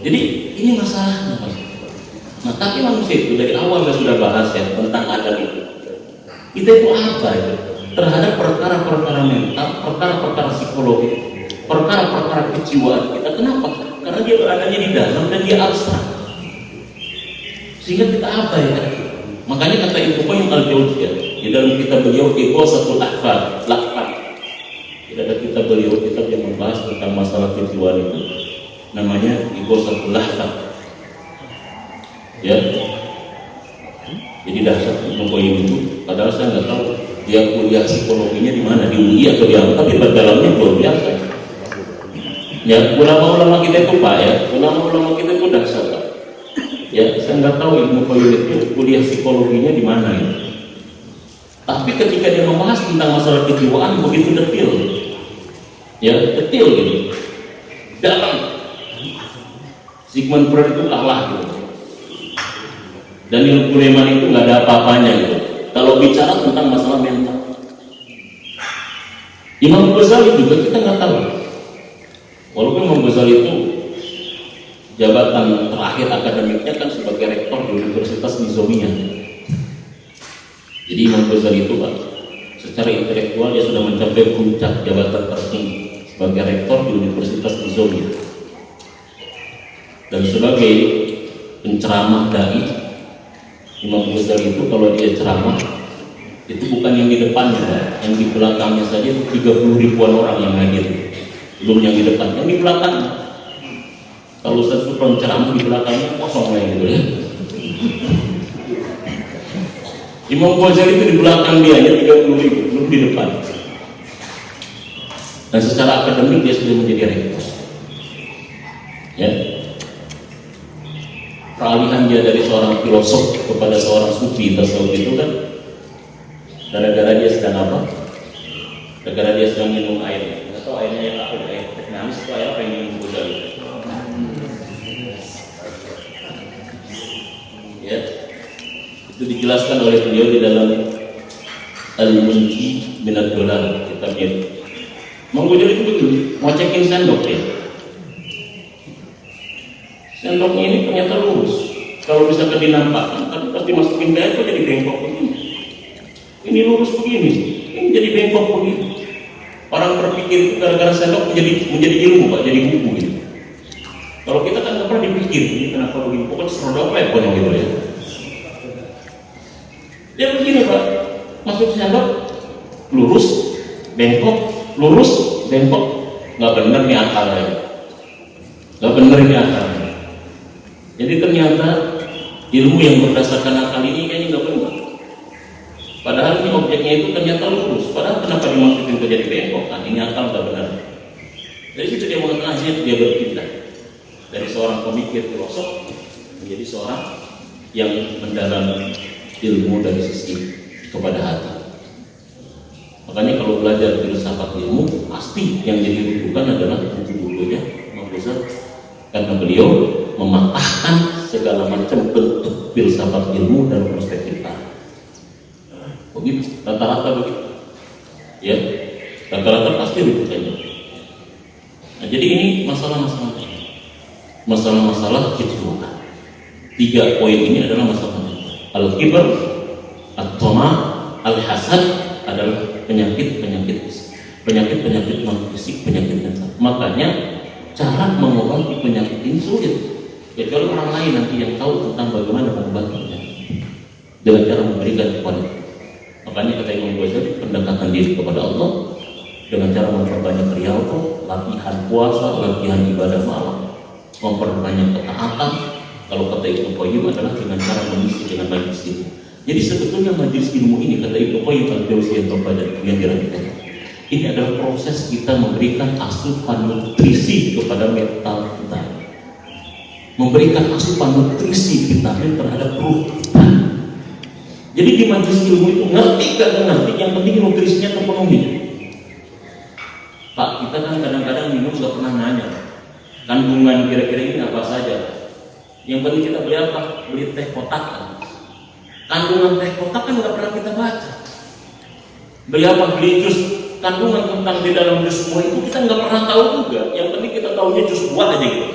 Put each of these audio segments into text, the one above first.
Jadi ini masalahnya, Mas. Nah, tapi manusia itu dari awal kita sudah bahas ya tentang adab itu. Kita itu apa ya? Terhadap perkara-perkara mental, perkara-perkara psikologi, perkara-perkara kejiwaan kita. Kenapa? Karena dia beradanya di dalam dan dia abstrak. Sehingga kita apa ya? Makanya kata Ibnu Qayyim al-Jauziyah di dalam kitab beliau Ighasatul Lahfan, tidak ada kitab beliau yang membahas tentang masalah kejiwaan itu, namanya Ighasatul Lahfan. Ya, jadi dahsyat Ibnu Qayyim itu. Padahal saya nggak tahu dia kuliah psikologinya di mana, di UI atau di apa, tapi dalamnya luar biasa. Ya, ulama-ulama kita itu Pak ya, ulama-ulama kita itu dahsyat Pak. Ya, saya nggak tahu Ibnu Qayyim itu kuliah psikologinya di mana ya. Tapi ketika dia membahas tentang masalah kejiwaan begitu detail, ya detail gitu, dalam. Sigmund Freud itu kalah gitu. Daniel Kahneman itu nggak ada apa-apanya gitu. Kalau bicara tentang masalah mental, Imam Ghazali juga kita nggak tahu. Walaupun Imam Ghazali itu jabatan terakhir akademiknya kan sebagai rektor di Universitas Nizamiyah. Jadi Imam Ghazali itu Pak, secara intelektual dia sudah mencapai puncak jabatan tertinggi sebagai rektor di Universitas Nizamiyah. Dan sebagai penceramah dai, Imam Ghazali itu kalau dia ceramah itu bukan yang di depannya Pak, yang di belakangnya saja itu 30 ribuan orang yang hadir, belum yang di depan, yang di belakang. Kalau Ustaz Supron ceramah di belakangnya kosong lah gitu ya. Imam Ghazali itu di belakang dia hanya 30 ribu, belum di depan. Dan secara akademik dia sudah menjadi rektor. Ya. Peralihan dia dari seorang filosof kepada seorang sufi tasawuf itu kan gara-gara dia sedang apa? Gara-gara dia sedang minum air. Nggak tahu airnya yang apa? Air teh manis atau air apa yang minum Ghazali? Ya, itu dijelaskan oleh beliau di dalam Al-Munji min ad-Dolal kitabnya. Imam Ghazali itu begini, mau cekin sendok ya. Sendoknya ini ternyata lurus. Kalau bisa dinampakkan, tapi pasti masukin ke air kok jadi bengkok begini. Ini lurus begini, ini jadi bengkok begini. Orang berpikir itu gara-gara sendok menjadi ilmu Pak, jadi buku gitu. Kalau kita kan nggak pernah dipikir, ini kenapa begini? Pokoknya serodok lah pokoknya gitu ya. Dia begini Pak, masuk sendok lurus, bengkok, lurus, bengkok, nggak bener nih akalnya, nggak bener ini akalnya. Jadi ternyata ilmu yang berdasarkan akal ini kayaknya nggak benar. Padahal ini objeknya itu ternyata lurus. Padahal kenapa dimasukin ke jadi bengkok? Kan ini akal nggak benar. Dari situ dia mengetahui, dia berpindah dari seorang pemikir filosof menjadi seorang yang mendalami ilmu dari sisi kepada hati. Makanya kalau belajar filsafat ilmu, pasti yang jadi rujukan adalah buku-bukunya Imam Ghazali, karena beliau mematahkan segala macam bentuk filsafat ilmu dan perspektif. Begitu, rata-rata begitu. Ya, rata-rata pasti rujukannya. Nah, jadi ini masalah kejiwaan. 3 poin ini adalah masalah al-kibr, at-tama, al-hasad adalah penyakit non fisik, penyakit mental. Makanya cara mengobati penyakit ini sulit. Kecuali orang lain nanti yang tahu tentang bagaimana mengobatinya dengan cara memberikan kepada. Makanya kata Imam Ghazali, pendekatan diri kepada Allah dengan cara memperbanyak riyadhah, latihan puasa, latihan ibadah malam, memperbanyak ketaatan. Kalau kata Ibnu Qayyim adalah dengan cara mengisi dengan majlis ilmu. Jadi sebetulnya majlis ilmu ini kata Ibnu Qayyim al-Jauziyah yang dirangkai, ini adalah proses kita memberikan asupan nutrisi kepada mental kita, memberikan asupan nutrisi vitamin terhadap ruh kita. Jadi di majelis ilmu itu ngerti gak ngerti, yang penting nutrisinya terpenuhi. Pak, kita kan kadang-kadang minum gak pernah nanya kandungan kira-kira ini apa saja. Yang penting kita beli apa? Beli teh kotak kan. Kandungan teh kotak kan gak pernah kita baca. Beli apa? Beli jus. Kandungan tentang di dalam jus buah itu kita nggak pernah tahu juga. Yang penting kita tahunya jus buah aja gitu.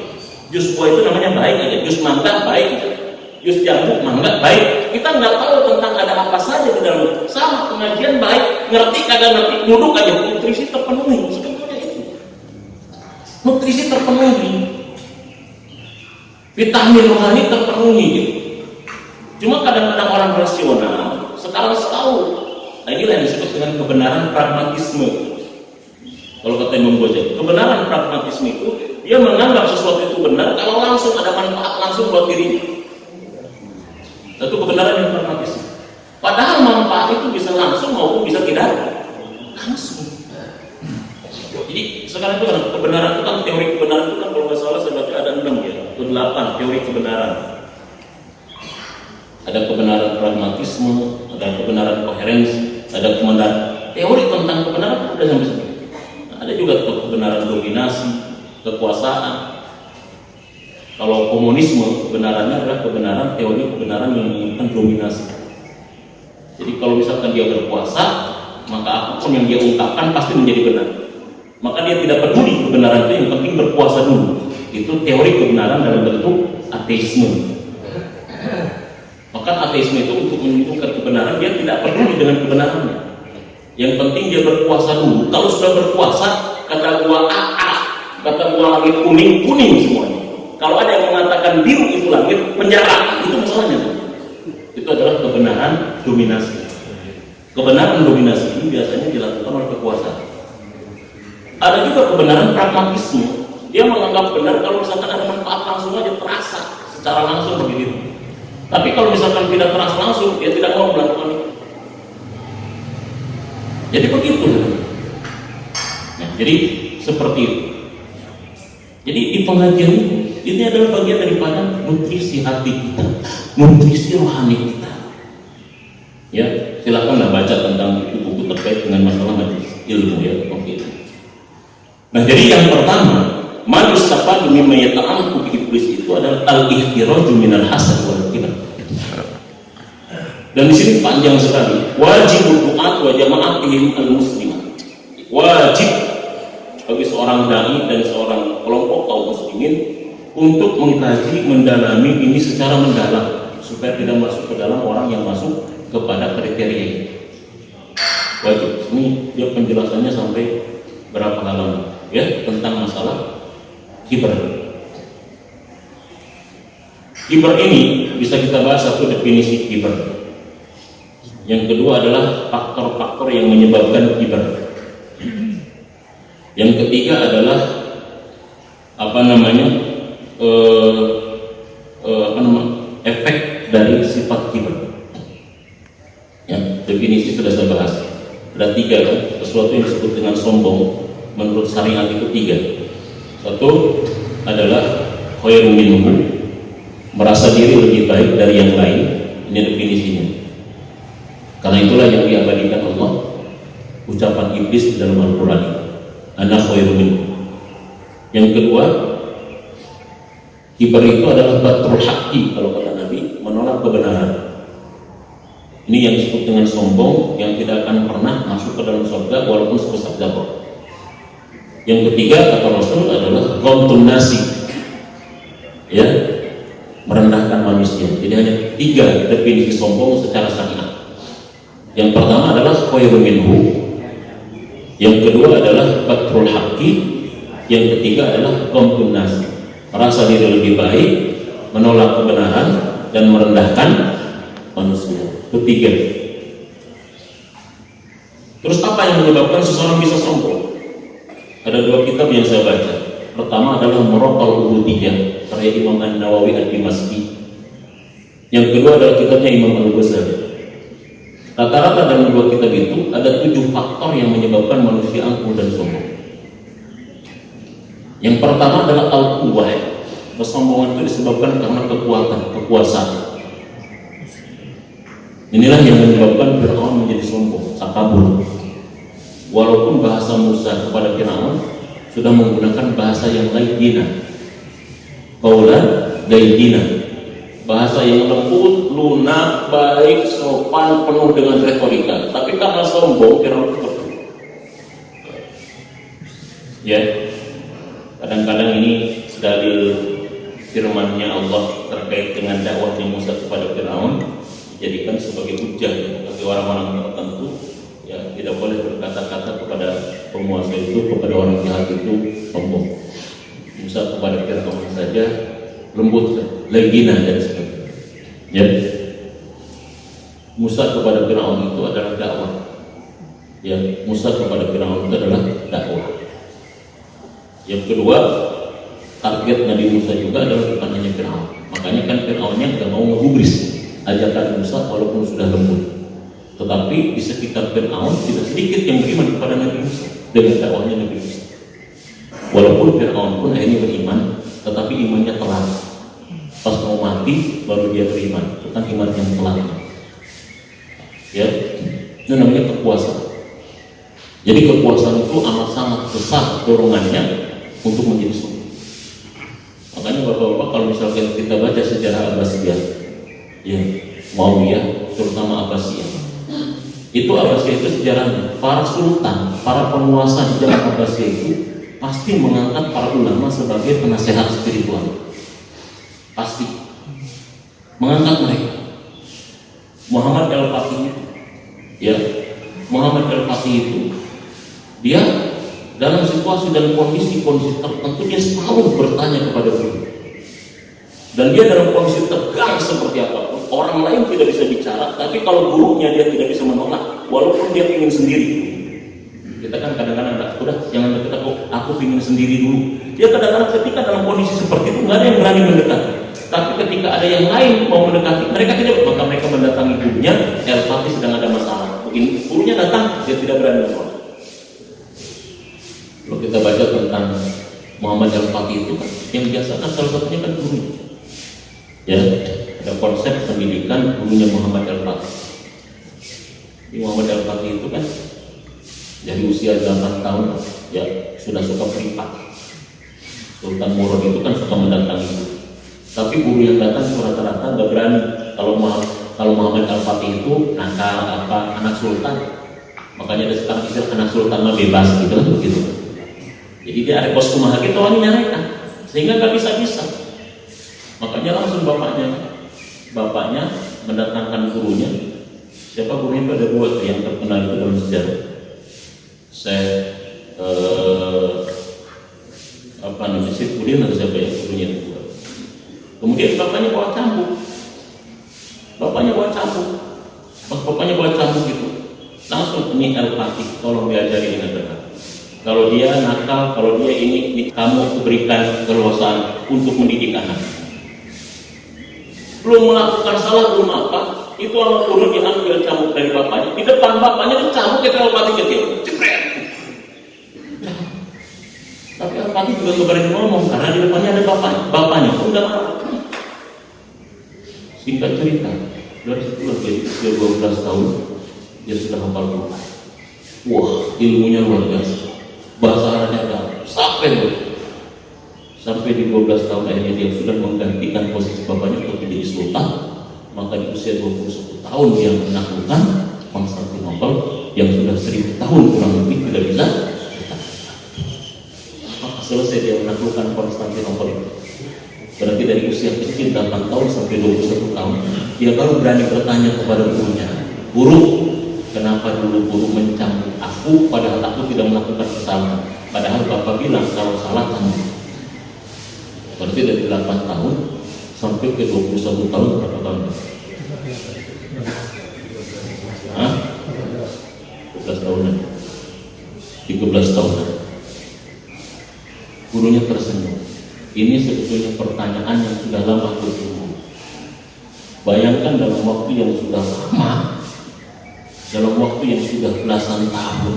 Jus buah itu namanya baik aja, jus mangga baik aja, jus jambu mangga baik. Kita nggak tahu tentang ada apa saja di dalam. Sama pengajian baik, ngerti kagak ngerti, duduk aja, nutrisi terpenuhi. Sebetulnya itu nutrisi terpenuhi, vitamin rohani terpenuhi gitu. Cuma kadang-kadang orang rasional sekarang selalu, nah inilah yang disebut dengan kebenaran pragmatisme. Kalau kata Imam Ghazali, kebenaran pragmatisme itu dia menganggap sesuatu itu benar kalau langsung ada manfaat langsung buat dirinya. Itu kebenaran yang pragmatisme. Padahal manfaat itu bisa langsung maupun bisa tidak langsung. Jadi sekarang itu kan kebenaran itu kan, teori kebenaran itu kan kalau nggak salah saya baca ada 6 ya, atau 8 teori kebenaran. Ada kebenaran pragmatisme, ada kebenaran koherensi, ada kebenaran teori tentang kebenaran sudah sampai sini. Ada juga kebenaran dominasi, kekuasaan. Kalau komunisme kebenarannya adalah kebenaran teori kebenaran yang menunjukkan dominasi. Jadi kalau misalkan dia berkuasa, maka apapun yang dia ungkapkan pasti menjadi benar. Maka dia tidak peduli kebenaran itu, yang penting berkuasa dulu. Itu teori kebenaran dalam bentuk ateisme. Maka ateisme itu untuk menunjukkan kebenaran, dia tidak peduli dengan kebenarannya. Yang penting dia berkuasa dulu. Kalau sudah berkuasa, kata gua AA, kata gua langit kuning, kuning semuanya. Kalau ada yang mengatakan biru itu langit, penjara, itu masalahnya. Itu adalah kebenaran dominasi. Kebenaran dominasi ini biasanya dilakukan oleh kekuasaan. Ada juga kebenaran pragmatisme. Dia menganggap benar kalau misalkan ada manfaat langsung aja terasa secara langsung begitu. Tapi kalau misalkan tidak terasa langsung, dia tidak mau melakukan itu. Jadi begitu. Nah, jadi seperti itu. Jadi di pengajian ini adalah bagian daripada nutrisi hati kita, nutrisi rohani kita. Ya, silakanlah baca tentang buku-buku terkait dengan masalah majelis ilmu ya. Oke. Nah, jadi yang pertama, majus taqad mimma yata'allaqu bi iblis itu adalah al-ihtiraju minal hasad wal kibar. Dan di sini panjang sekali. Wajib du'at wa jama'atihim al-muslimat. Wajib bagi seorang dai dan seorang kelompok kaum muslimin untuk mengkaji, mendalami ini secara mendalam supaya tidak masuk ke dalam orang yang masuk kepada kriteria ini. Wajib. Ini dia penjelasannya sampai berapa halaman ya tentang masalah kibar. Kibar ini bisa kita bahas satu definisi kibar. Yang kedua adalah faktor-faktor yang menyebabkan kibar. Yang ketiga adalah efek dari sifat kibar. Ya, definisi sudah saya bahas. Ada 3 kan, sesuatu yang disebut dengan sombong menurut syariat itu 3. Satu adalah khairu minhu, merasa diri lebih baik dari yang lain. Ini definisinya. Karena itulah yang diabadikan Allah ucapan iblis di dalam Al-Quran, ana khairu minhu. Yang kedua, kibar itu adalah batrul haqqi, kalau kata Nabi, menolak kebenaran. Ini yang disebut dengan sombong, yang tidak akan pernah masuk ke dalam surga walaupun sebesar Jabal. Yang ketiga kata Rasul adalah ghamtun nasi, ya, merendahkan manusia. Jadi hanya 3 definisi sombong secara syariat. Yang pertama adalah khairu minhu, yang kedua adalah batrul haqqi, yang ketiga adalah ghamtun nasi, merasa diri lebih baik, menolak kebenaran dan merendahkan manusia. Ketiga. Terus apa yang menyebabkan seseorang bisa sombong? Ada 2 kitab yang saya baca. Pertama adalah Muraqal Ubudiyah karya Imam An-Nawawi Ad-Dimashqi. Yang kedua adalah kitabnya Imam Al-Ghazali. Rata-rata dalam 2 kitab itu ada 7 faktor yang menyebabkan manusia angkuh dan sombong. Yang pertama adalah al-quwwah. Kesombongan itu disebabkan karena kekuatan, kekuasaan. Inilah yang menyebabkan Fir'aun menjadi sombong, takabur. Walaupun bahasa Musa kepada Fir'aun sudah menggunakan bahasa yang laidina, qaulan laidina, bahasa yang lembut, lunak, baik, sopan, penuh dengan retorika. Tapi karena sombong, Fir'aun seperti itu. Ya, kadang-kadang ini dalil firman-Nya Allah terkait dengan dakwahnya Musa kepada Firaun dijadikan sebagai hujah bagi orang-orang tertentu. Ya, tidak boleh berkata-kata kepada penguasa itu, kepada orang jahat itu sombong. Musa kepada Firaun saja lembut, legina dan sebagainya. Ya. Musa kepada Firaun itu adalah dakwah. Ya, Musa kepada Firaun itu adalah dakwah. Yang kedua, target Nabi Musa juga adalah bukan hanya Firaun. Makanya kan Firaunnya nggak mau ngegubris ajakan Musa walaupun sudah lembut. Tetapi di sekitar Firaun tidak sedikit yang beriman kepada Nabi Musa dengan dakwahnya Nabi Musa. Walaupun Firaun pun akhirnya beriman, tetapi imannya telat. Pas mau mati baru dia beriman, bukan iman yang telat. Ya, itu namanya kekuasaan. Jadi kekuasaan itu amat sangat besar dorongannya untuk menjadi sultan. Makanya bapak-bapak kalau misalkan kita baca sejarah Abbasiyah, ya Muawiyah, terutama Abbasiyah, itu Abbasiyah itu sejarahnya para sultan, para penguasa di zaman Abbasiyah itu pasti mengangkat para ulama sebagai penasehat spiritual, pasti mengangkat mereka. Muhammad Al-Fatih itu, ya Muhammad Al-Fatih itu dia dalam situasi dan kondisi tertentu dia selalu bertanya kepada guru, dan dia dalam kondisi tegang seperti apapun, orang lain tidak bisa bicara, tapi kalau gurunya dia tidak bisa menolak walaupun dia ingin sendiri. Kita kan kadang-kadang udah jangan dekat aku ingin sendiri dulu. Dia kadang-kadang ketika dalam kondisi seperti itu nggak ada yang berani mendekati, tapi ketika ada yang lain mau mendekati mereka tidak, maka mereka mendatangi gurunya. El-Fatih sedang ada masalah, mungkin gurunya datang, dia tidak berani menolak. Kalau kita baca tentang Muhammad Al-Fatih itu kan yang biasa kan salah satunya kan guru. Ya, ada konsep pendidikan gurunya Muhammad Al-Fatih. Muhammad Al-Fatih itu kan dari usia 8 tahun ya sudah suka privat. Sultan Murad itu kan suka mendatangi guru. Tapi guru yang datang rata-rata nggak berani. Kalau Muhammad Al-Fatih itu nakal apa anak sultan, makanya ada sekarang istilah anak sultan mah bebas gitu kan begitu. Jadi dia ada kos kumaha gitu wangi nyarekan sehingga nggak bisa. Makanya langsung bapaknya mendatangkan gurunya. Siapa gurunya itu ada dua yang terkenal itu dalam sejarah. Syedkuddin atau siapa ya gurunya itu. Kemudian bapaknya bawa cambuk. Pas bapaknya bawa cambuk itu, langsung ini Al-Fatih, tolong diajari dengan benar. Kalau dia nakal, kalau dia ini kamu berikan keleluasaan untuk mendidik anak. Belum melakukan salah, belum apa, itu anak turun diambil cambuk dari bapaknya. Di depan bapaknya itu cambuk kita Al-Fatih kecil, jepret. Tapi Al-Fatih juga nggak berani ngomong karena di depannya ada bapaknya pun nggak marah. Singkat cerita, dari situlah dia usia 12 tahun dia sudah hafal Quran. Wah, ilmunya luar biasa. Bahasa Arabnya dalam sampai di 12 tahun akhirnya dia sudah menggantikan posisi bapaknya untuk menjadi sultan. Maka di usia 21 tahun dia menaklukkan Konstantinopel yang sudah 1000 tahun kurang lebih tidak bisa. Maka selesai dia menaklukkan Konstantinopel itu. Berarti dari usia kecil 8 tahun sampai 21 tahun dia baru berani bertanya kepada gurunya, guru, kenapa dulu guru mencambuk aku padahal aku tidak melakukan kesalahan, padahal bapak bilang kalau salah kamu. Berarti dari 8 tahun sampai ke 21 tahun berapa tahun? 12 tahunan 13 tahunan. Gurunya tersenyum. Ini sebetulnya pertanyaan yang sudah lama aku tunggu. Bayangkan dalam waktu yang sudah lama, dalam waktu yang sudah belasan tahun,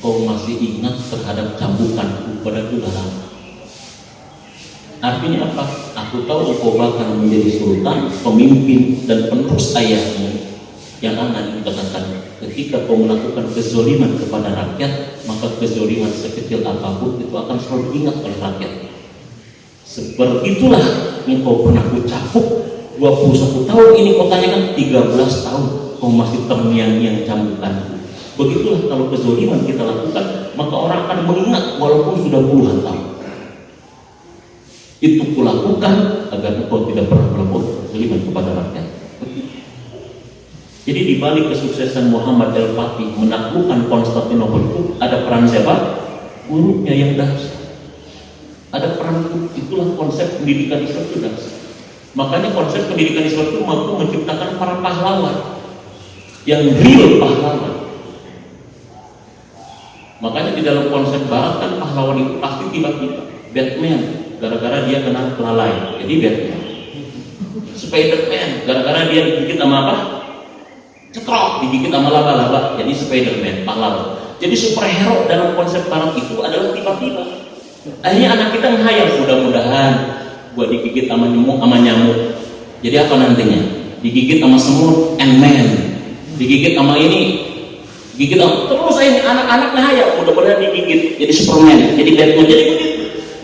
kau masih ingat terhadap cambukanku pada sudah lama. Artinya apa? Aku tahu kau bakal menjadi sultan, pemimpin dan penerus ayahmu. Yang akan dikatakan ketika kau melakukan kezoliman kepada rakyat, maka kezoliman sekecil apapun itu akan selalu diingat oleh rakyat. Seperti itulah yang kau pernah kucapuk 21 tahun ini, kau tanyakan 13 tahun kau masih terngiang-ngiang cambukanku. Begitulah kalau kezoliman kita lakukan, maka orang akan mengingat walaupun sudah puluhan tahun. Itu kulakukan agar engkau tidak pernah berbuat kezaliman kepada rakyat. Jadi di balik kesuksesan Muhammad al-Fatih menaklukkan Konstantinopel itu ada peran siapa? Gurunya yang dahsyat. Ada peran guru. Itulah konsep pendidikan Islam itu dahsyat. Makanya konsep pendidikan Islam itu mampu menciptakan para pahlawan yang real pahlawan. Makanya di dalam konsep Barat kan pahlawan itu pasti tiba-tiba Batman gara-gara dia kena lalai, jadi Batman. Spiderman gara-gara dia digigit sama apa? Cetrok, digigit sama laba-laba, jadi Spiderman, pahlawan. Jadi superhero dalam konsep Barat itu adalah tiba-tiba. Akhirnya anak kita menghayal, mudah-mudahan gua digigit sama nyamuk. Jadi apa nantinya? Digigit sama semut, Ant-Man. Digigit sama ini, digigit sama terus ini anak-anak menghayal, mudah-mudahan digigit jadi Superman, jadi Batman, jadi begitu.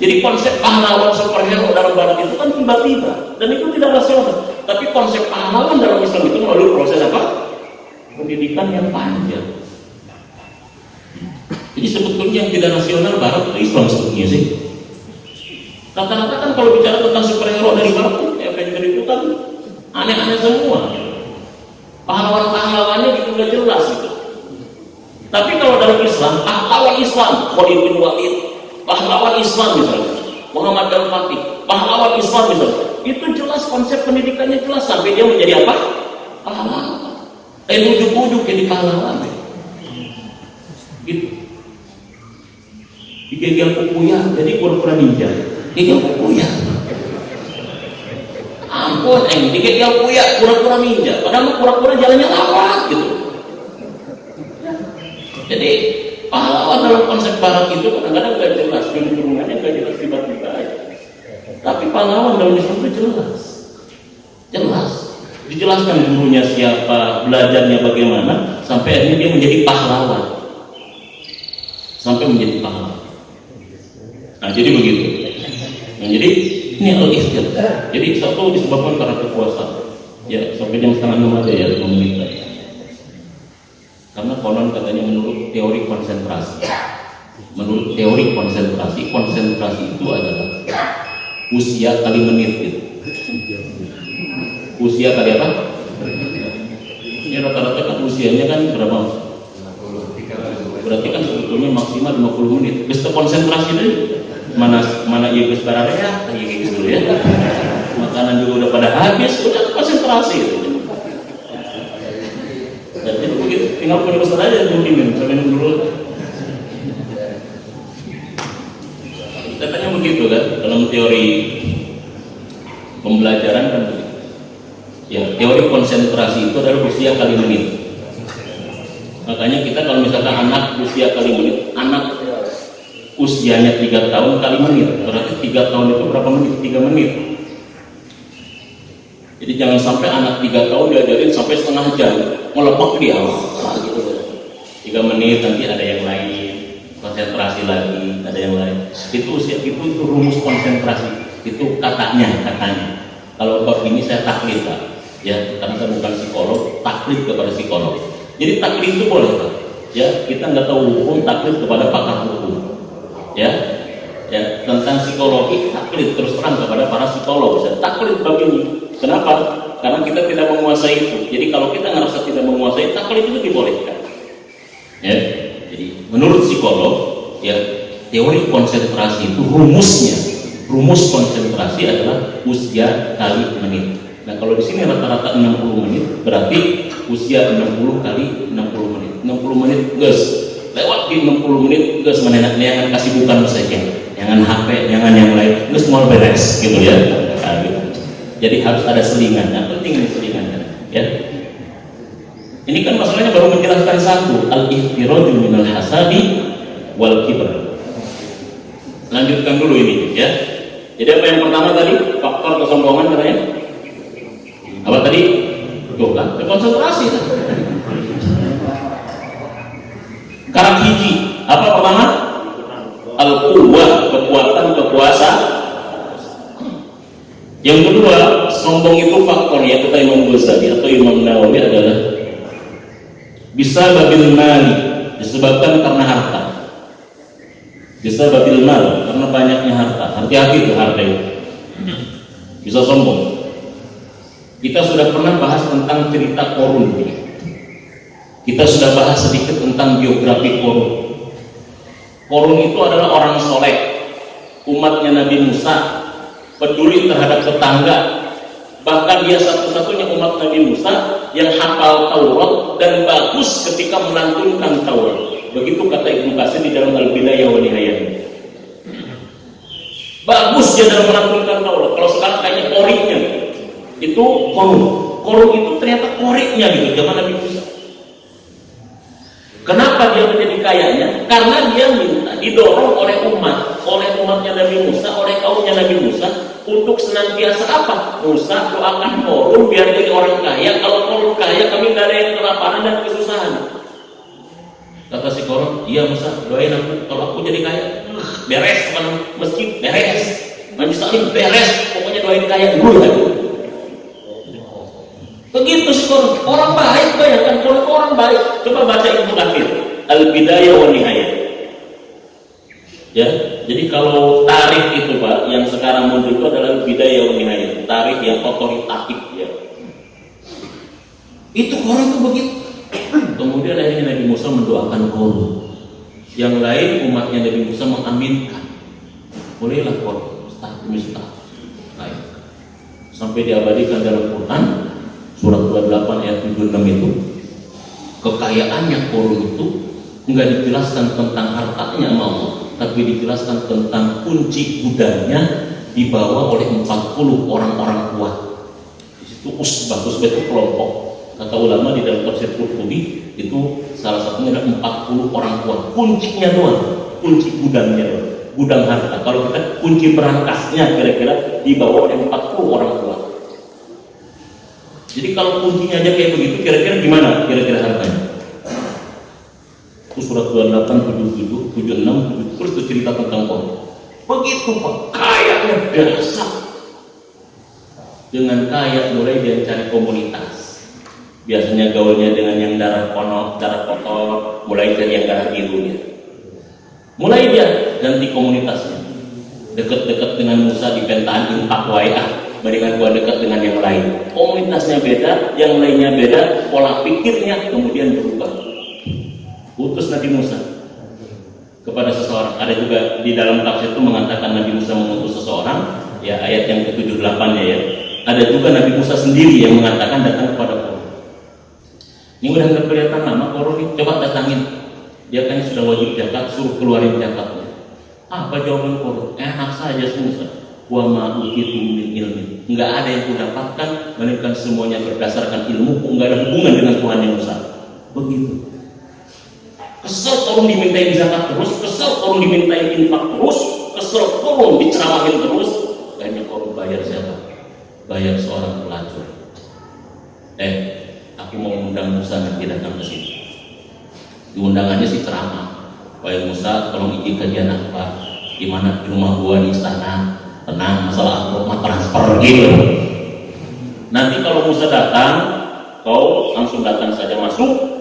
Jadi konsep pahlawan superhero dalam Barat itu kan tiba-tiba dan itu tidak rasional. Tapi konsep pahlawan dalam Islam itu melalui proses apa? Pendidikan yang panjang. Jadi sebetulnya yang tidak rasional Barat itu Islam sebetulnya sih. Rata-rata kan kalau bicara tentang superhero dari Barat itu Avenger itu kan aneh-aneh semua. Pahlawan-pahlawannya gitu nggak jelas gitu. Tapi kalau dalam Islam, pahlawan Islam, Khalid bin Walid, pahlawan Islam misalnya, Muhammad al-Fatih, pahlawan Islam misalnya, itu jelas konsep pendidikannya jelas sampai dia menjadi apa? Pahlawan. Ujuk-ujuk jadi pahlawan. Gitu. Digegel kukuya, jadi pura-pura ninja. Digegel kukuya. Ampun, digegel kukuya, pura-pura ninja. Padahal pura-pura jalannya lawak gitu. Jadi pahlawan dalam konsep Barat itu kadang-kadang nggak jelas, hubungannya nggak jelas tiba-tiba aja. Tapi pahlawan dalam Islam itu jelas. Dijelaskan gurunya siapa, belajarnya bagaimana, sampai akhirnya dia menjadi pahlawan. Nah, jadi begitu. Nah, jadi ini al-ikhtiar. Jadi satu disebabkan karena kekuasaan. Ya, sampai jam 5:30 aja ya, 5 menit lagi. Karena konon katanya menurut teori konsentrasi. Konsentrasi itu adalah usia kali menit gitu. Usia kali apa? Ini rata-rata kan usianya kan berapa? Berarti kan sebetulnya maksimal 50 menit. Bisa konsentrasi deh. Mana iya geus bararea, iya geus dulu ya. Makanan juga udah pada habis, udah konsentrasi gitu. Jadi begitu, tinggal punya pesan aja minum, saya minum dulu. Katanya begitu kan dalam teori pembelajaran kan begitu. Ya, teori konsentrasi itu adalah usia kali menit. Makanya kita kalau misalkan anak usia kali menit, anak usianya 3 tahun kali menit, berarti 3 tahun itu berapa menit? 3 menit. Jadi jangan sampai anak 3 tahun diajarin sampai setengah jam, melepak dia gitu. 3 menit nanti ada yang lain, konsentrasi lagi, ada yang lain. Itu usia itu rumus konsentrasi. Itu katanya. Kalau bab ini saya taklid Pak. Ya, karena saya bukan psikolog, taklid kepada psikolog. Jadi taklid itu boleh Pak. Ya, kita nggak tahu hukum, taklid kepada pakar hukum. Ya, tentang psikologi taklid terus terang kepada para psikolog. Saya taklid bab ini. Kenapa? Karena kita tidak menguasai itu. Jadi kalau kita ngerasa tidak menguasai, taklid itu dibolehkan. Ya, jadi menurut psikolog, ya teori konsentrasi itu rumus konsentrasi adalah usia kali menit. Nah kalau di sini rata-rata 60 menit, berarti usia 60 kali 60 menit. 60 menit guys, lewat di 60 menit guys, jangan kasih bukan saja, jangan HP, jangan yang lain, guys semua beres gitu ya. Nah, gitu. Jadi harus ada selingan, yang penting ini selingan ya. Ini kan masalahnya baru menjelaskan satu, al-ihtiraju minal hasadi wal kibr. Lanjutkan dulu ini ya. Jadi apa yang pertama tadi? Faktor kesombongan katanya. Apa tadi? Bukan, konsentrasi. Karak hiji. Apa pertama? Al-quwwah, kekuasaan. Yang kedua, sombong itu faktornya kata Imam Ghazali atau Imam Nawawi adalah bisa babil mali, disebabkan karena harta. Bisa babil mal, karena banyaknya harta. Hati-hati itu harta itu. bisa sombong. Kita sudah pernah bahas tentang cerita Korun. Kita sudah bahas sedikit tentang biografi Korun. Korun itu adalah orang soleh, umatnya Nabi Musa, peduli terhadap tetangga. Bahkan dia satu-satunya umat Nabi Musa yang hafal Taurat dan bagus ketika melantunkan Taurat. Begitu kata Ibnu Katsir di dalam Al-Bidayah wa Nihayah. Bagus dia dalam melantunkan Taurat. Kalau sekarang kayaknya koriknya itu Korun. Korun itu ternyata koriknya gitu zaman Nabi Musa. Kenapa dia menjadi kayanya? Karena dia minta didorong oleh umatnya Nabi Musa, oleh kaumnya Nabi Musa untuk senantiasa apa? Musa doakan Korun biar jadi orang kaya. Kalau Korun kaya, kami nggak ada yang kelaparan dan kesusahan. Kata si Korun, iya Musa, doain aku kalau aku jadi kaya. Beres teman masjid, beres. Majelis taklim beres, pokoknya doain kaya dulu aku. Begitu si Korun, orang baik, bayangkan Korun orang baik. Coba baca Ibnu Katsir, Al-Bidayah wa Nihayah. Ya, jadi kalau tarikh itu Pak, yang sekarang muncul itu adalah Al-Bidayah wa Nihayah, tarikh yang otoritatif ya. Itu Korun itu begitu. Kemudian akhirnya Nabi Musa mendoakan Korun. Yang lain umatnya Nabi Musa mengaminkan. Bolehlah Korun, mustahil. Sampai diabadikan dalam Quran surat 28 ayat 76 itu, kekayaannya Korun itu enggak dijelaskan tentang hartanya sama Allah, tapi dijelaskan tentang kunci gudangnya dibawa oleh 40 orang-orang kuat. Di situ usbah itu kelompok. Kata ulama di dalam tafsir Qurtubi itu salah satunya adalah 40 orang kuat. Kuncinya doang, kunci gudangnya doang, gudang harta. Kalau kita kunci berangkasnya kira-kira dibawa oleh 40 orang kuat. Jadi kalau kuncinya aja kayak begitu, kira-kira gimana kira-kira hartanya? Itu surat 28, 77, 76, 77 terus itu cerita tentang Korun. Begitu Pak, kayanya dasar. Dengan kaya mulai dia cari komunitas. Biasanya gaulnya dengan yang darah kotor, mulai dari yang darah biru ya. Mulai dia ganti komunitasnya. Dekat-dekat dengan Musa di pentaan impak WA, bandingkan gua dekat dengan yang lain. Komunitasnya beda, yang lainnya beda, pola pikirnya kemudian berubah. Utus Nabi Musa kepada seseorang. Ada juga di dalam tafsir itu mengatakan Nabi Musa mengutus seseorang, ya ayat yang ke-78-nya ya. Ada juga Nabi Musa sendiri yang mengatakan datang kepada Korun. Ini udah nggak kelihatan lama Korun ini, coba datangin. Dia kan sudah wajib zakat, suruh keluarin zakatnya. Apa jawaban Korun? Enak saja Musa. Wa ma utitu min ilmin. Enggak ada yang kudapatkan melainkan semuanya berdasarkan ilmu, enggak ada hubungan dengan Tuhan yang Musa. Begitu. Kesel Korun dimintain zakat terus, kesel Korun dimintain infak terus, kesel Korun diceramahin terus. Kayaknya Korun bayar siapa? Bayar seorang pelacur. Aku mau undang Musa nanti datang ke sini. Di undangannya sih ceramah. Wahai Musa, tolong izinkan dia apa? Gimana di rumah gua di istana? Tenang, masalah aku transfer gitu. Nanti kalau Musa datang, kau langsung datang saja masuk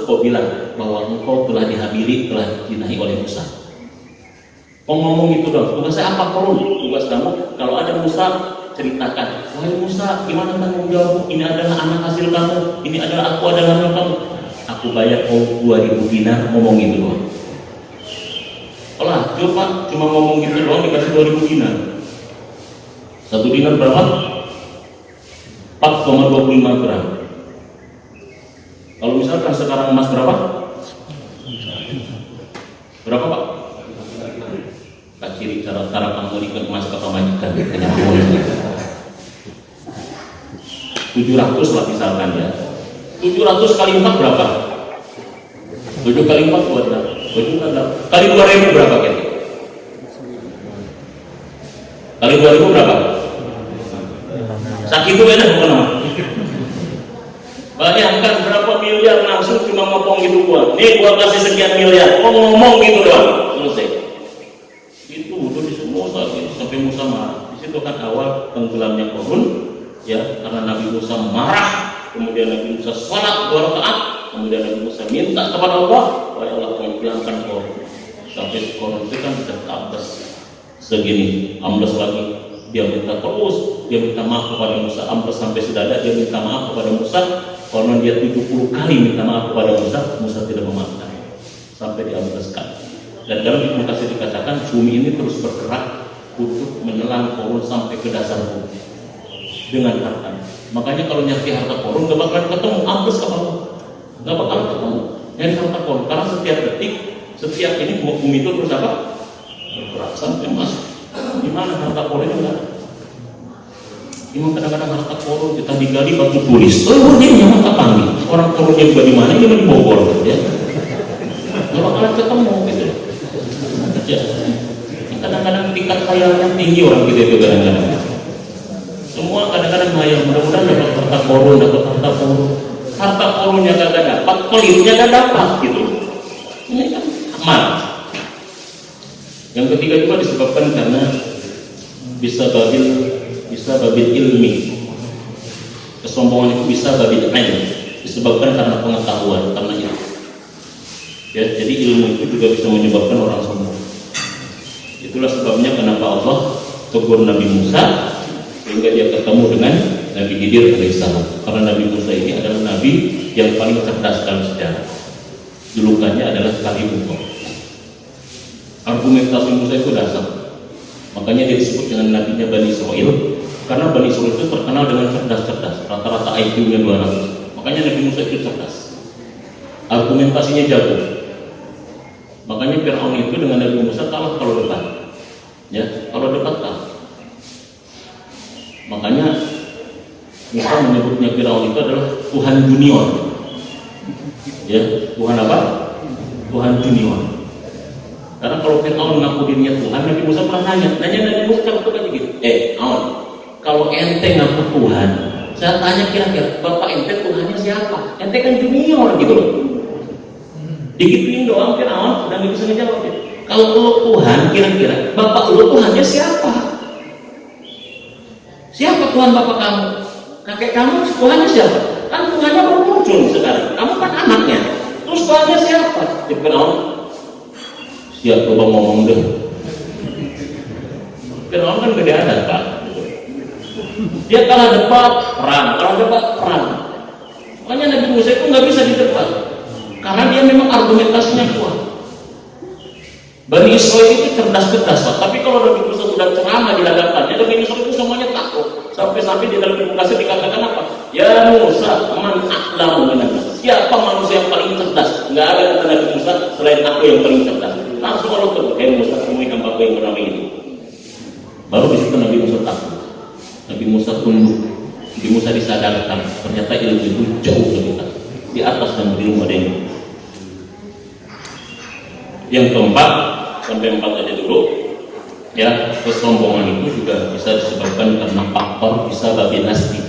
kau bilang bahwa engkau telah dihabili, telah dinahi oleh Musa. Kau ngomong gitu dong. Tugas saya apa Korun? Tugas kamu kalau ada Musa ceritakan, wahai Musa, gimana tanggung jawabmu? Ini adalah anak hasil kamu, ini adalah aku adalah anak kamu. Aku bayar kau 2000 dinar, ngomong gitu doang. Olah, coba cuma ngomong gitu doang dikasih 2000 dinar. 1 dinar berapa? 4,25 gram. Kalau misalkan sekarang emas berapa? Berapa Pak? Ciri cara kamu ikut emas ke pemajikan 700 lah misalkan ya. 700 kali 4 berapa? 7 kali 4 buat berapa? Kali 2000 berapa kira? Kali 2000 berapa? Sakit itu enak bukan nama? Bayangkan berapa miliar langsung cuma ngomong gitu gua. Nih gua kasih sekian miliar, kok ngomong gitu doang. Selesai. Itu udah di semua sampai Musa marah. Di situ kan awal tenggelamnya Korun, ya karena Nabi Musa marah, kemudian Nabi Musa salat 2 rakaat, kemudian Nabi Musa minta kepada Allah, wahai Allah tenggelamkan Korun. Sampai Korun itu kan sudah ambles segini, ambles lagi, dia minta terus. dia minta maaf kepada Musa, sampai sedada dia minta maaf kepada Musa. Kalau dia 70 kali minta maaf kepada Musa, Musa tidak memaafkan sampai diampaskan. Dan dalam Ibnu Katsir dikatakan bumi ini terus bergerak untuk menelan korun sampai ke dasar bumi dengan harta. Makanya kalau nyari harta korun gak bakalan ketemu, ambles ke bawah, gak bakalan ketemu nyari harta korun, karena setiap detik, setiap ini bumi itu terus apa? Bergerak sampai masuk. Gimana harta korun itu enggak? Memang kadang-kadang harta korun kita digali batu tulis. Oh ini nyaman apa nih? Orang korunnya juga di mana? Ini di Bogor, ya. Gak bakalan ketemu gitu. Ya. Kadang-kadang tingkat khayalnya tinggi orang kita itu kadang-kadang. Semua kadang-kadang khayal, mudah-mudahan dapat harta korun, harta korunnya kagak dapat, pelitnya gak dapat gitu. Ini kan amal. Yang ketiga juga disebabkan karena bisa babil ilmi. Kesombongan itu bisa babil ilmi, disebabkan karena pengetahuan, karena itu. Ya, jadi ilmu itu juga bisa menyebabkan orang sombong. Itulah sebabnya kenapa Allah tegur Nabi Musa sehingga dia ketemu dengan Nabi Khidir alaihissalam. Karena Nabi Musa ini adalah Nabi yang paling cerdas dalam sejarah. Julukannya adalah Kalimullah. Argumentasi Musa itu dasar. Makanya dia disebut dengan nabinya Bani Israil, karena Bani Israil itu terkenal dengan cerdas-cerdas. Rata-rata IQ-nya 200. Makanya Nabi Musa itu cerdas. Argumentasinya jago. Makanya Fir'aun itu dengan Nabi Musa kalah kalau debat. Ya, kalau debat kalah. Makanya Musa menyebutnya Fir'aun itu adalah Tuhan junior. Ya, Tuhan apa? Tuhan junior. Karena kalau Fir'aun ngaku dirinya Tuhan, Nabi Musa pernah nanya Nabi Musa kan gitu. Kalau ente ngaku Tuhan, saya tanya kira-kira bapak ente Tuhannya siapa? Ente kan junior gitu loh. Digituin doang Fir'aun, udah nggak bisa ngejawab. Kalau lu Tuhan, kira-kira bapak lu Tuhannya siapa? Siapa Tuhan bapak kamu? Kakek kamu Tuhannya siapa? Kan Tuhannya baru muncul sekarang. Kamu kan anaknya. Terus Tuhannya siapa? Dia Fir'aun, siap coba ngomong deh. Fir'aun kan gede adat Pak. Dia kalah debat, perang. Makanya Nabi Musa itu nggak bisa didebat. Karena dia memang argumentasinya kuat. Bani Israil itu cerdas-cerdas Pak. Tapi kalau Nabi Musa sudah ceramah di hadapannya, Bani Israil itu semuanya takut. Sampai-sampai di dalam Ibnu Katsir dikatakan apa? Ya Musa, man a'lamu minan nas. Siapa manusia yang paling cerdas? Enggak ada kata Nabi Musa selain aku yang paling cerdas. Langsung kalau ketemu, Musa temui hambaku yang bernama ini. Baru di situ Nabi Musa takut. Nabi Musa tunduk. Nabi Musa disadarkan ternyata ilmu itu jauh lebih di atas dan ilmu ada ini. Yang keempat, sampai 4 aja dulu. Ya, kesombongan itu juga bisa disebabkan karena faktor bisa babi nasib.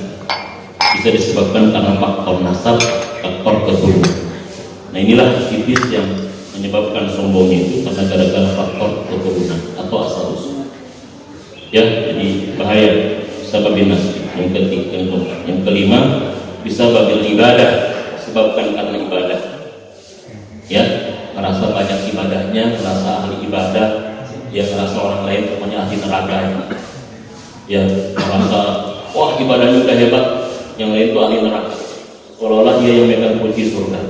Bisa disebabkan karena faktor nasab, faktor keturunan. Nah inilah tipis yang menyebabkan sombongnya itu karena gara-gara faktor keturunan atau asal usul. Ya, jadi bahaya bisa babi nasib. Yang ketiga, yang kelima bisa babi ibadah, disebabkan karena ibadah. Ya, merasa banyak ibadahnya, merasa ahli ibadah, ya merasa orang lain pokoknya ahli neraka. Ya, merasa wah ibadahnya udah hebat, yang lain itu ahli neraka. Seolah-olah dia yang megang kunci surga.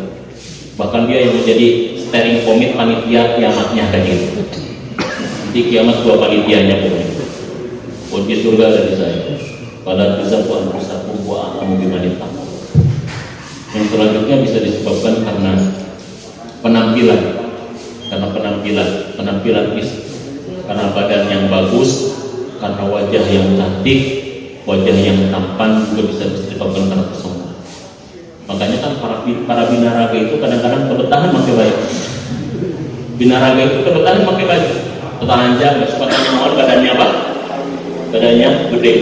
Bahkan dia yang menjadi steering komit panitia kiamatnya kayak gitu. Di kiamat 2 panitianya pokoknya. Kunci surga dari saya. Pada bisa Tuhan berusaha buat kamu gimana. Yang selanjutnya bisa disebabkan karena penampilan fisik, karena badan yang bagus, karena wajah yang cantik, wajah yang tampan juga bisa disebabkan karena kesombongan. Makanya kan para binaraga itu kadang-kadang kebetahan pakai baju. Binaraga itu kebetahan pakai baju. Telanjang, nggak suka tanya mau badannya apa? Badannya gede.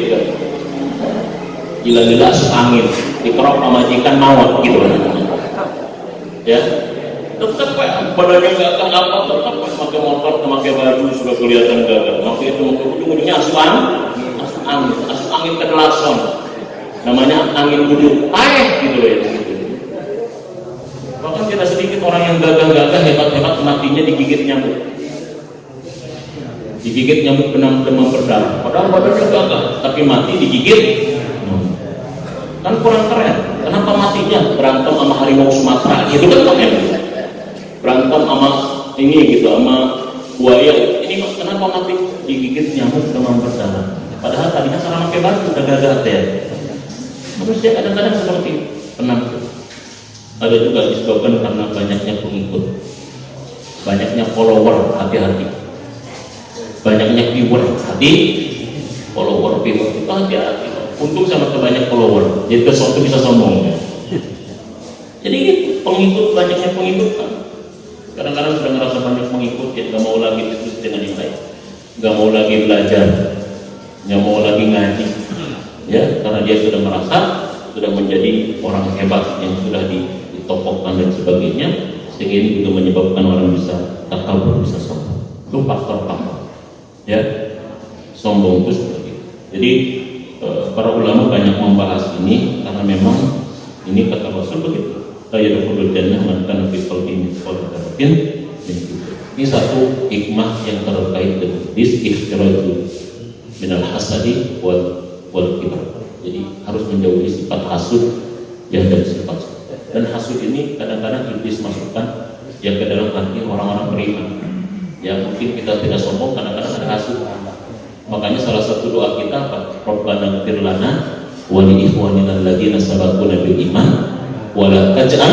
Gila-gila asup angin, dikerok sama majikan mawar gitu. Ya. Tetap badannya nggak akan apa, tetap pakai motor, pakai baju sudah kelihatan gagah. Makanya itu ujung-ujungnya asup angin kedelasan. Namanya angin buduk, gitu loh ya. Bahkan tidak sedikit orang yang gagah-gagah hebat-hebat matinya digigit nyamuk. digigit nyamuk demam berdarah, padahal badannya gagah, tapi mati digigit. Kan kurang keren. Kenapa matinya? Berantem sama harimau Sumatera gitu kan keren. Berantem sama ini gitu, sama buaya. Ini kenapa mati? Digigit nyamuk demam berdarah. Padahal tadinya karena pakai batu udah gagah ya. Manusia kadang-kadang seperti penam. Ada juga disebabkan karena banyaknya pengikut, banyaknya follower, hati-hati. Banyaknya viewer, follower itu hati-hati. Untung sama kebanyak follower, jadi sesuatu bisa sombong. Jadi pengikut, banyaknya pengikut kan. Kadang-kadang sudah ngerasa banyak pengikut, ya nggak mau lagi diskusi dengan yang lain, nggak mau lagi belajar, nggak mau lagi ngaji, ya karena dia sudah merasa sudah menjadi orang hebat yang sudah ditopokkan dan sebagainya, sehingga ini juga menyebabkan orang bisa takabur, bisa sombong. Itu faktor-faktor, ya sombong itu seperti itu. Jadi para ulama banyak membahas ini karena memang ini kata Rasul begitu. Tayyibul jannah man kana fi qalbihi mithqal dzarratin min kibr. Ini satu hikmah yang terkait dengan istikhraju minal hasadi wal kibr. Jadi harus menjauhi sifat hasud dan sifat. Dan hasud ini kadang-kadang iblis masukkan yang ke dalam hati orang-orang beriman. Ya mungkin kita tidak sombong, kadang-kadang ada hasud. Makanya salah satu doa kita apa? Rabbana ighfir lana wa li ikhwanina alladziina sabaquna bil iman wa la taj'al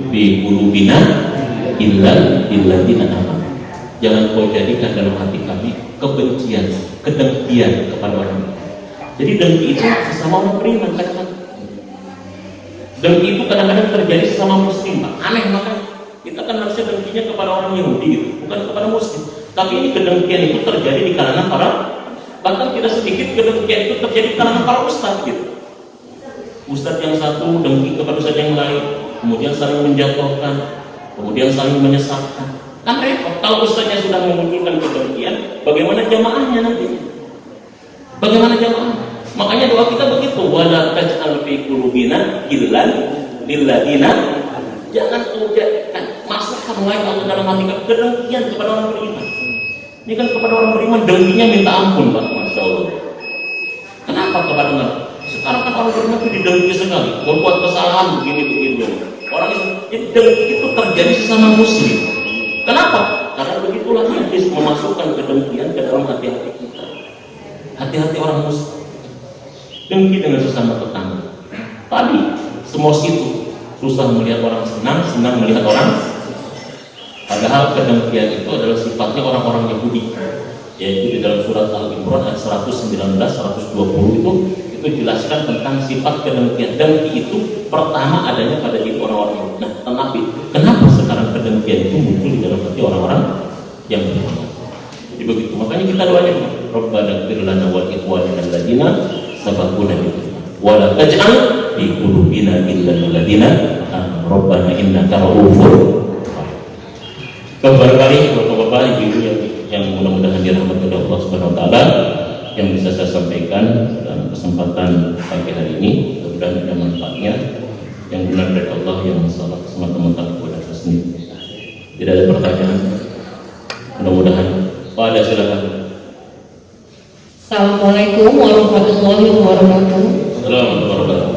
fi qulubina illa lil ladzina amanu. Jangan kau jadikan dalam hati kami kebencian, kedengkian kepada orang lain. Jadi dengki itu sesama orang beriman kadang-kadang. Dengki itu kadang-kadang terjadi sesama muslim, Pak. Aneh makanya. Kita kan harusnya dengkinya kepada orang Yahudi gitu, bukan kepada muslim. Tapi ini kedengkian itu terjadi di kalangan para, bahkan tidak sedikit kedengkian itu terjadi di kalangan para ustadz gitu. Ustadz yang satu dengki kepada ustadz yang lain, kemudian saling menjatuhkan, kemudian saling menyesatkan. Kan repot. Kalau ustadznya sudah memunculkan kedengkian, bagaimana jamaahnya nanti? Bagaimana jamaah? Makanya doa kita begitu, wala taj'al fi qulubina illan lil ladzina. Jangan kau jadikan masukkan lain Allah dalam hati kedengkian kepada orang beriman. Ini kan kepada orang beriman dengkinya minta ampun, Pak. Masya Allah. Kenapa kepada orang? Sekarang kan orang beriman itu didengki sekali, berbuat kesalahan begini. Orang itu, jadi dengki itu terjadi sesama muslim. Kenapa? Karena begitulah iblis memasukkan kedengkian ke dalam hati-hati kita. Hati-hati orang muslim. Dengki dengan sesama tetangga. Tadi semua itu susah melihat orang senang, senang melihat orang. Padahal kedengkian itu adalah sifatnya orang-orang Yahudi, yaitu di dalam surat Al-Imran ayat 119, 120 itu jelaskan tentang sifat kedengkian. Dengki itu pertama adanya pada diri orang-orang Yahudi. Nah, tetapi kenapa sekarang kedengkian itu muncul di dalam hati orang-orang yang beriman? Jadi begitu. Makanya kita doanya, Rabbana ighfir lana wa li ikhwanina alladziina sabaquna bil iman wa la taj'al fi qulubina illa lil ladzina amanu Rabbana innaka ra'ufur rahim. Bapak-bapak, bapak-bapak, ibu yang mudah-mudahan dirahmati oleh Allah Subhanahu wa taala, yang bisa saya sampaikan dalam kesempatan pagi hari ini, mudah-mudahan ada manfaatnya. Yang benar dari Allah, yang salah semata-mata kepada saya sendiri. Tidak ada pertanyaan. Mudah-mudahan. Pak, ada silakan. Assalamualaikum warahmatullahi wabarakatuh. Assalamualaikum warahmatullahi wabarakatuh.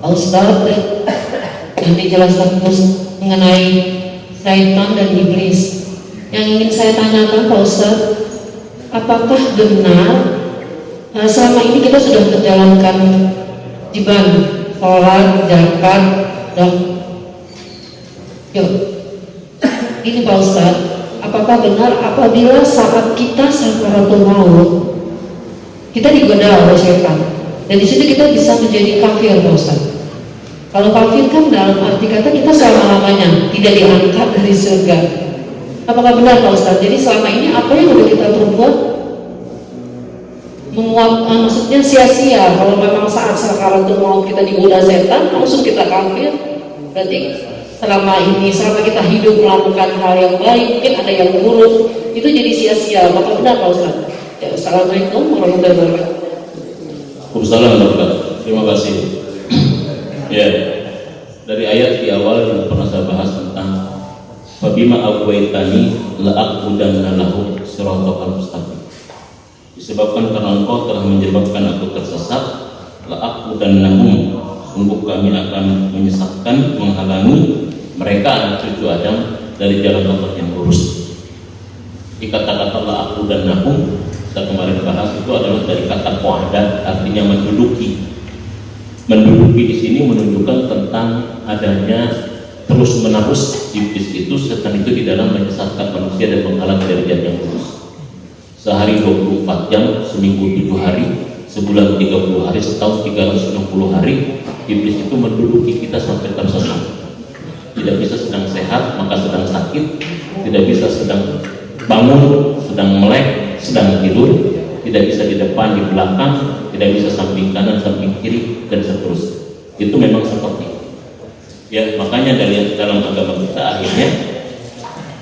Pak Ustadz, yang dijelaskan mengenai syaitan dan iblis. Yang ingin saya tanyakan Pak Ustadz, apakah benar selama ini kita sudah menjalankan kewajiban sholat, zakat, dan ini Pak Ustadz, apakah benar apabila saat kita sakaratul maut kita digoda oleh syaitan dan di situ kita bisa menjadi kafir Pak Ustadz? Kalau kafir kan dalam arti kata kita selama-lamanya tidak diangkat dari surga. Apakah benar Pak Ustadz? Jadi selama ini apa yang sudah kita perbuat maksudnya sia-sia. Kalau memang saat sakaratul maut kita digoda setan, langsung kita kafir. Berarti selama kita hidup melakukan hal yang baik, mungkin ada yang buruk, itu jadi sia-sia. Maka benar Pak Ustadz? Ya, Assalamualaikum warahmatullahi wabarakatuh. Waalaikumsalam warahmatullahi wabarakatuh. Terima kasih. Ya, dari ayat di awal yang pernah saya bahas tentang Fabima aghwaytani la aqudanna lahum siratal mustaqim. Disebabkan karena engkau telah menyebabkan aku tersesat, la aku dan nahum, sungguh kami akan menyesatkan, menghalangi mereka anak cucu Adam dari jalan Allah yang lurus. Di kata-kata la aku dan nahum, kita kemarin bahas itu adalah dari kata qa'ada, artinya menduduki. Menduduki di sini menunjukkan tentang adanya terus-menerus iblis itu, setan itu di dalam menyesatkan manusia dan menghalang dari jalan yang lurus. Sehari 24 jam, seminggu 7 hari, sebulan 30 hari, setahun 360 hari, iblis itu menduduki kita sampai tersesat. Tidak bisa sedang sehat maka sedang sakit, tidak bisa sedang bangun, sedang melek, sedang tidur, tidak bisa di depan, di belakang, tidak bisa samping kanan, samping kiri, dan seterusnya. Itu memang seperti itu. Ya, makanya dalam agama kita akhirnya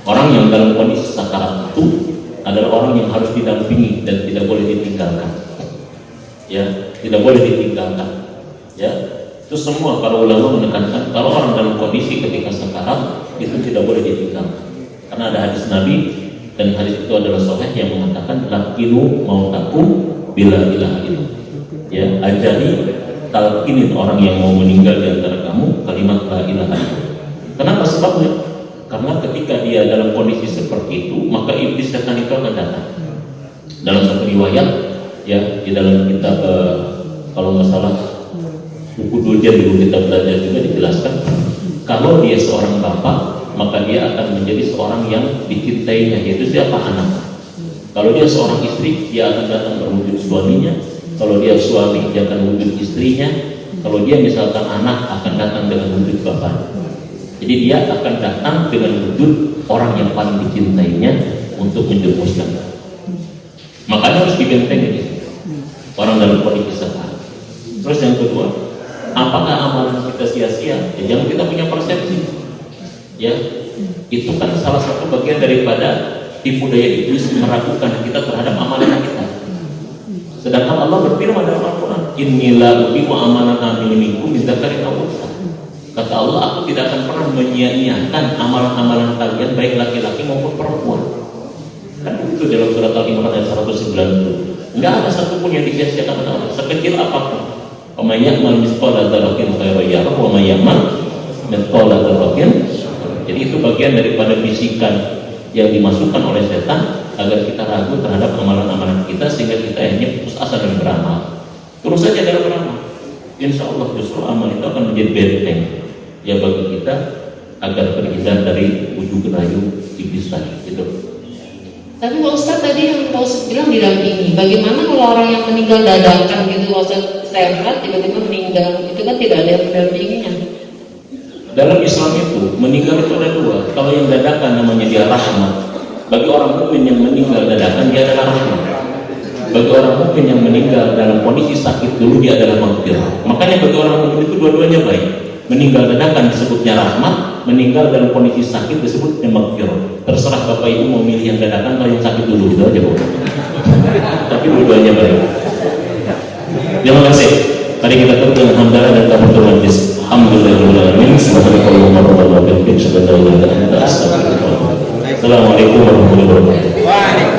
orang yang dalam kondisi sakarat itu adalah orang yang harus didampingi dan tidak boleh ditinggalkan. Ya, tidak boleh ditinggalkan. Ya, itu semua para ulama menekankan kalau orang dalam kondisi ketika sakarat itu tidak boleh ditinggalkan. Karena ada hadis Nabi, dan hadis itu adalah sahih yang mengatakan lakinu mautakum bila ilaha illallah. Ya, ajari, talqinin orang yang mau meninggal di antara kamu kalimat la ilaha illallah. Kenapa sebabnya? Karena ketika dia dalam kondisi seperti itu, maka iblis setan itu akan datang. Dalam satu riwayat, ya, di dalam kitab kalau nggak salah buku Dujan, dulu kita belajar juga dijelaskan, kalau dia seorang bapak, maka dia akan menjadi seorang yang dicintainya, yaitu siapa? Anak. Kalau dia seorang istri, dia akan datang berwujud suaminya. Kalau dia suami, dia akan wujud istrinya. Kalau dia misalkan anak, akan datang dengan wujud bapaknya. Jadi dia akan datang dengan wujud orang yang paling dicintainya untuk menjerumuskan. Makanya harus dibentengi orang dalam kondisi sekarang. Terus yang kedua, apakah amalan kita sia-sia? Ya, jangan kita punya persepsi. Ya, itu kan salah satu bagian daripada tipu daya iblis meragukan kita terhadap amalan kita. Sedangkan Allah berfirman dalam Al-Quran, Innila ubimu amanatan minkum min dzakarin aw unsa. Kata Allah, aku tidak akan pernah menyia-nyiakan amalan-amalan kalian baik laki-laki maupun perempuan. Kan itu dalam surat Al-Imran ayat 190. Enggak ada satupun yang disia-siakan oleh Allah, sekecil apapun. Wa may ya'mal mithqala dzarratin khairan yarah wa may ya'mal mithqala dzarratin. Jadi itu bagian daripada bisikan yang dimasukkan oleh setan agar kita ragu terhadap amalan-amalan kita, sehingga kita akhirnya putus asa dan beramal. Terus saja dalam beramal, insya Allah justru amal itu akan menjadi benteng ya bagi kita agar terhindar dari ujung rayu iblis tadi. Gitu. Tapi Pak Ustadz tadi yang Pak Ustadz bilang didampingi. Bagaimana kalau orang yang meninggal dadakan gitu, Pak Ustadz sehat tiba-tiba meninggal, itu kan tidak ada yang mendampinginya. Dalam Islam itu meninggal itu ada dua. Kalau yang dadakan namanya dia rahmat. Bagi orang mukmin yang meninggal dadakan dia adalah rahmat. Bagi orang mukmin yang meninggal dalam kondisi sakit dulu dia adalah maghfirah. Makanya bagi orang mukmin itu dua-duanya baik. Meninggal dadakan disebutnya rahmat, meninggal dalam kondisi sakit disebutnya maghfirah. Terserah Bapak Ibu mau milih yang dadakan atau yang sakit dulu, itu aja Bu. Tapi dua-duanya baik. Terima kasih. Mari kita tutup dengan hamdalah dan tafakur majlis. Alhamdulillahirobbilalamin. Assalamualaikum warahmatullahi wabarakatuh.